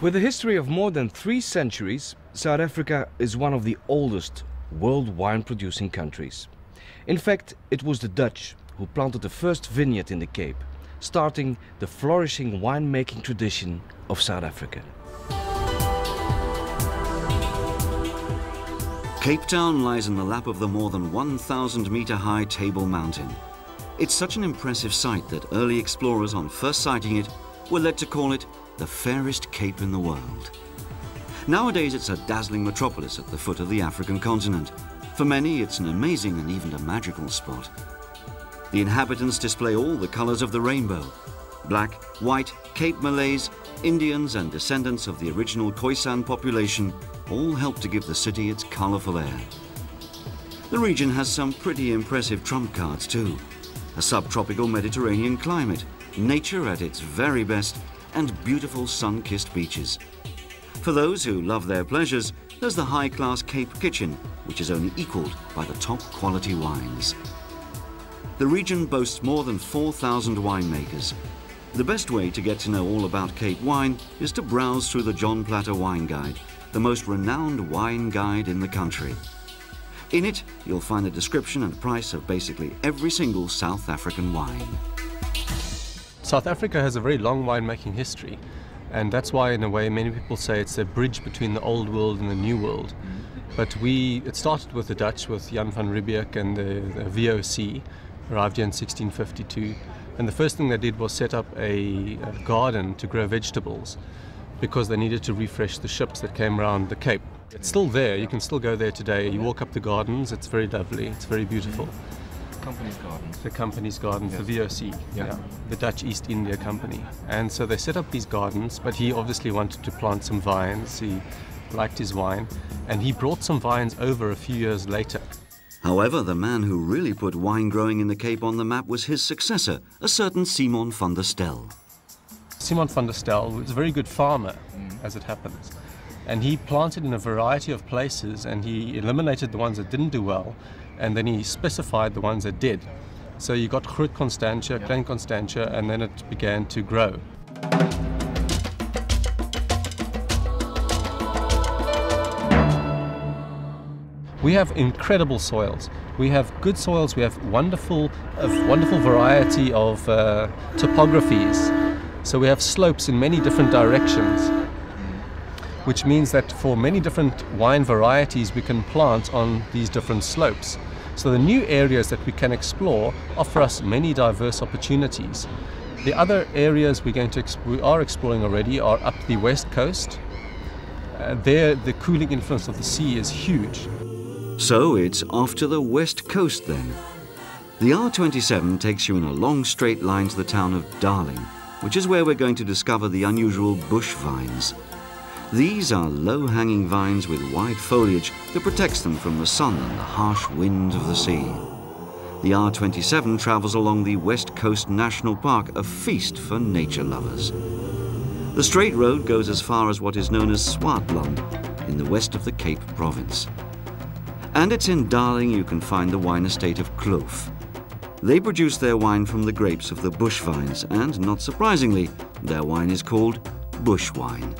With a history of more than 3 centuries, South Africa is one of the oldest world wine-producing countries. In fact, it was the Dutch who planted the first vineyard in the Cape, starting the flourishing winemaking tradition of South Africa. Cape Town lies in the lap of the more than 1,000-metre-high Table Mountain. It's such an impressive sight that early explorers on first sighting it were led to call it the fairest cape in the world. Nowadays it's a dazzling metropolis at the foot of the African continent. For many it's an amazing and even a magical spot. The inhabitants display all the colours of the rainbow. Black, white, Cape Malays, Indians and descendants of the original Khoisan population all help to give the city its colourful air. The region has some pretty impressive trump cards too. A subtropical Mediterranean climate, nature at its very best, and beautiful sun-kissed beaches. For those who love their pleasures, there's the high-class Cape Kitchen, which is only equalled by the top-quality wines. The region boasts more than 4,000 winemakers. The best way to get to know all about Cape wine is to browse through the John Platter Wine Guide, the most renowned wine guide in the country. In it, you'll find a description and price of basically every single South African wine. South Africa has a very long winemaking history, and that's why, in a way, many people say it's a bridge between the old world and the new world. But it started with the Dutch, with Jan van Riebeeck and the VOC, arrived here in 1652. And the first thing they did was set up a garden to grow vegetables, because they needed to refresh the ships that came around the Cape. It's still there, you can still go there today. You walk up the gardens, it's very lovely, it's very beautiful. Company's gardens. The company's gardens, yes. The VOC, Yeah. The Dutch East India Company. And so they set up these gardens, but he obviously wanted to plant some vines. He liked his wine, and he brought some vines over a few years later. However, the man who really put wine growing in the Cape on the map was his successor, a certain Simon van der Stel. Simon van der Stel was a very good farmer, as it happens. And he planted in a variety of places, and he eliminated the ones that didn't do well, and then he specified the ones that did. So you got Groot Constantia, Klein Constantia, and then it began to grow. We have incredible soils. We have good soils. We have wonderful variety of topographies. So we have slopes in many different directions, which means that for many different wine varieties we can plant on these different slopes. So the new areas that we can explore offer us many diverse opportunities. The other areas we are exploring already are up the west coast. There the cooling influence of the sea is huge. So it's off to the west coast then. The R27 takes you in a long straight line to the town of Darling, which is where we're going to discover the unusual bush vines. These are low-hanging vines with wide foliage that protects them from the sun and the harsh wind of the sea. The R27 travels along the West Coast National Park, a feast for nature lovers. The straight road goes as far as what is known as Swartland, in the west of the Cape Province. And it's in Darling you can find the wine estate of Cloof. They produce their wine from the grapes of the bush vines, and not surprisingly, their wine is called bush wine.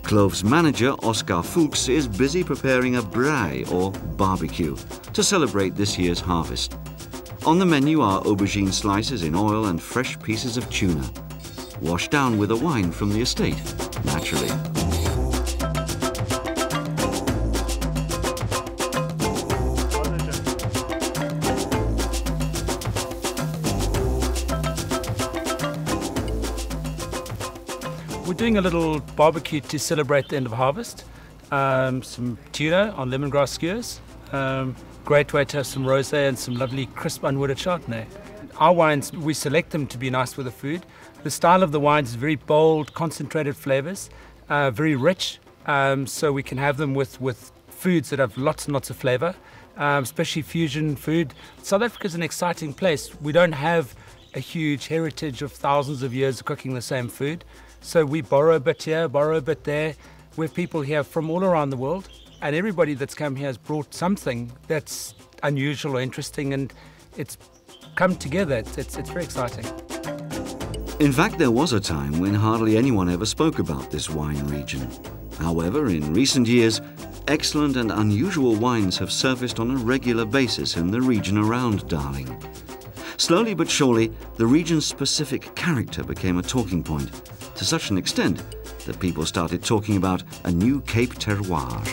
Cloof's manager, Oscar Fuchs, is busy preparing a braai, or barbecue, to celebrate this year's harvest. On the menu are aubergine slices in oil and fresh pieces of tuna, washed down with a wine from the estate, naturally. We're doing a little barbecue to celebrate the end of harvest. Some tuna on lemongrass skewers. Great way to have some rosé and some lovely crisp unwooded Chardonnay. Our wines, we select them to be nice with the food. The style of the wines is very bold, concentrated flavors, very rich, so we can have them with foods that have lots and lots of flavor, especially fusion food. South Africa is an exciting place. We don't have a huge heritage of thousands of years of cooking the same food. So we borrow a bit here, borrow a bit there. We have people here from all around the world, and everybody that's come here has brought something that's unusual or interesting, and it's come together. It's very exciting. In fact, there was a time when hardly anyone ever spoke about this wine region. However, in recent years, excellent and unusual wines have surfaced on a regular basis in the region around Darling. Slowly but surely, the region's specific character became a talking point, to such an extent that people started talking about a new Cape terroir.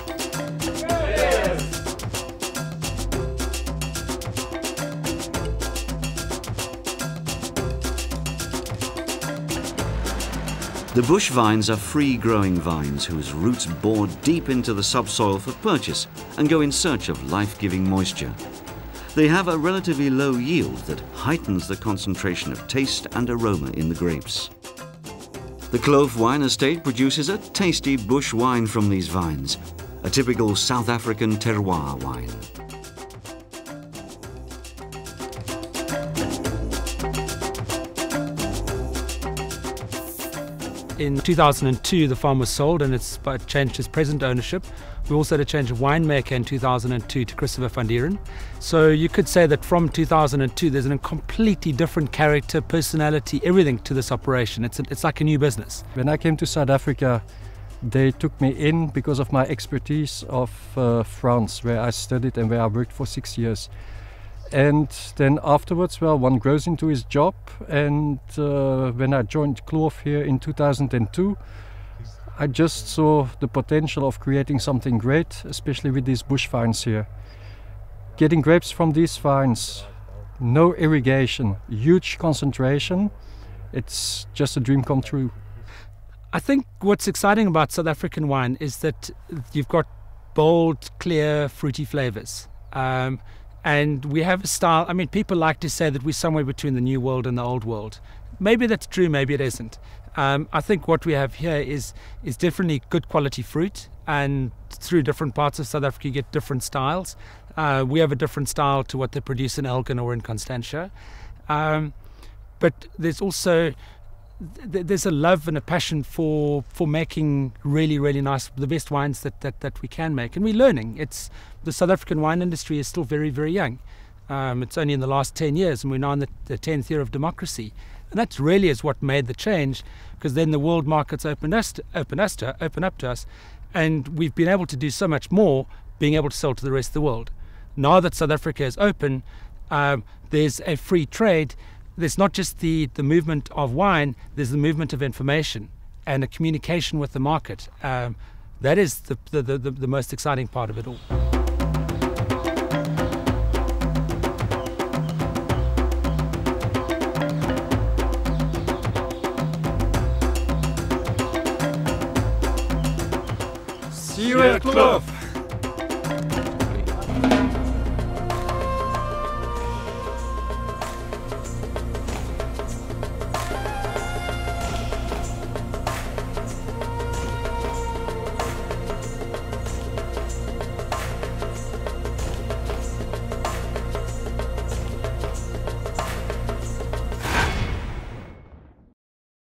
The bush vines are free-growing vines whose roots bore deep into the subsoil for purchase and go in search of life-giving moisture. They have a relatively low yield that heightens the concentration of taste and aroma in the grapes. The Cloof wine estate produces a tasty bush wine from these vines, a typical South African terroir wine. In 2002, the farm was sold and it's changed its present ownership. We also had a change of winemaker in 2002 to Christopher van Dieren. So you could say that from 2002, there's a completely different character, personality, everything to this operation. It's like a new business. When I came to South Africa, they took me in because of my expertise of France, where I studied and where I worked for 6 years. And then afterwards, well, one grows into his job. And when I joined Cloof here in 2002, I just saw the potential of creating something great, especially with these bush vines here. Getting grapes from these vines, no irrigation, huge concentration, it's just a dream come true. I think what's exciting about South African wine is that you've got bold, clear, fruity flavors. And we have a style, I mean, people like to say that we're somewhere between the new world and the old world. Maybe that's true, maybe it isn't. I think what we have here is definitely good quality fruit, and through different parts of South Africa you get different styles. We have a different style to what they produce in Elgin or in Constantia. But there's also, there's a love and a passion for making really, really nice, the best wines that we can make. And we're learning. The South African wine industry is still very, very young. It's only in the last 10 years, and we're now in the 10th year of democracy. And that really is what made the change, because then the world markets open up to us, and we've been able to do so much more, being able to sell to the rest of the world. Now that South Africa is open, there's a free trade. There's not just the movement of wine, there's the movement of information and a communication with the market. That is the most exciting part of it all. See you at Cloof!